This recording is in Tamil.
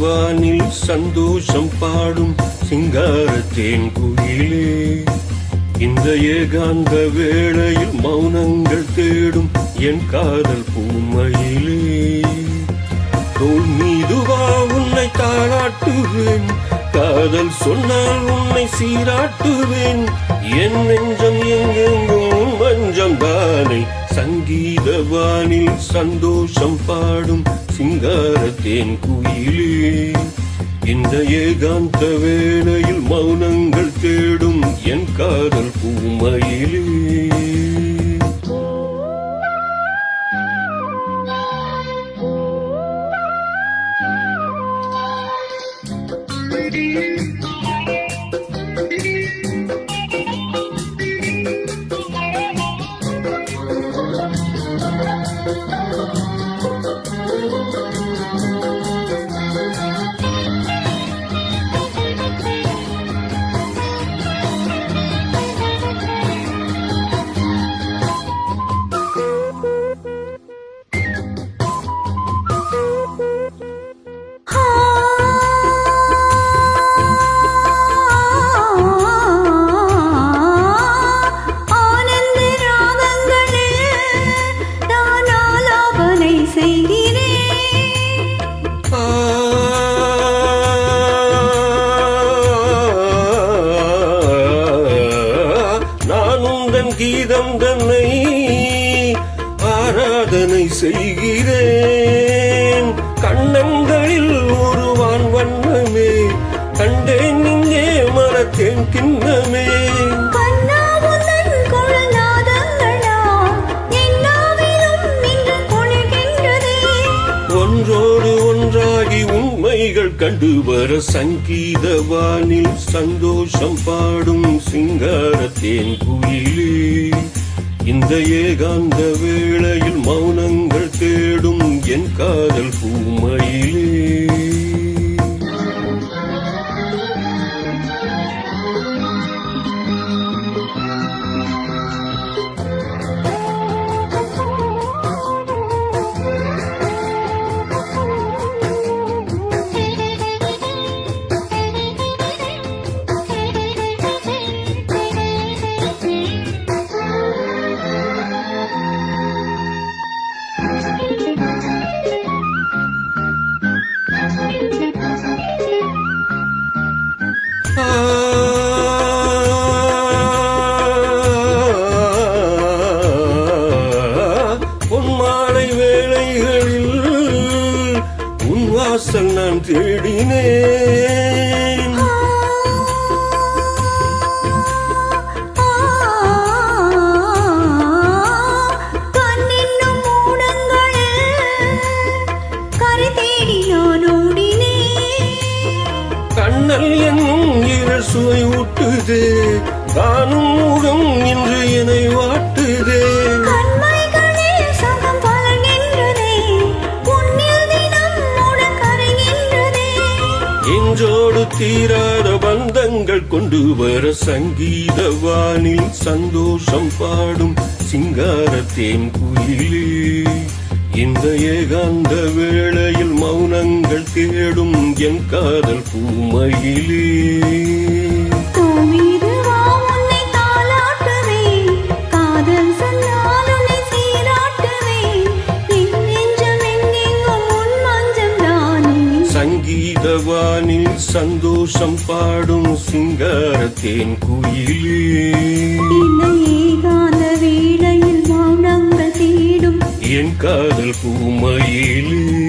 வானில் சந்தோஷம் பாடும் சிங்கார தேன் குயிலே, இந்த ஏகாந்த வேளையில் மௌனங்கள் தேடும் என் காதல் பூமையிலே, தோள் மீதுவா உன்னை தாளாட்டுவேன், காதல் சொன்னால் உன்னை சீராட்டுவேன், என் நெஞ்சம் எங்கெங்கும் மஞ்சம் தானே, சங்கீத வானில் சந்தோஷம் பாடும் சிங்கார தேன் குயிலே, இந்த ஏகாந்த வேளையில் மௌனங்கள் தேடும் என் காதல் பூமையிலே. கீதம் தன்னை ஆராதனை செய்கிறேன், கண்ணங்களில் ஒரு வான் வண்ணமே கண்டேன், இங்கே மரத்தேன் கிண்ணமே, ஒன்றோடு ஒன்றாகி உண்மைகள் கண்டு வர சங்கீத வானில் சந்தோஷம் பாடும் சிங்கார தேன் குயிலே, இந்த ஏகாந்த வேளையில் மௌனங்கள் தேடும் என் காதல் பூமையிலே. பொன்மாலை வேளைகளில் உன் வாசல் நான் தேடினேன், கண்ணல் என்னும் இருள் சுவை ஊட்டுதே, காணும் மூடம் இன்று என்னை வாட்டுதே, இன்றோடு தீராத பந்தங்கள் கொண்டு வர சங்கீத வானில் சந்தோஷம் பாடும் சிங்கார தேன் குயிலே, இந்த ஏகாந்த வேளையில் மௌனங்கள் தேடும் என் காதல் பூமையிலே. சங்கீத வானில் சந்தோஷம் பாடும் சிங்கார தேன் குயிலே, ஏகாந்த வேளையில் மௌனங்கள் தேடும் என் காதல் பூமையிலே.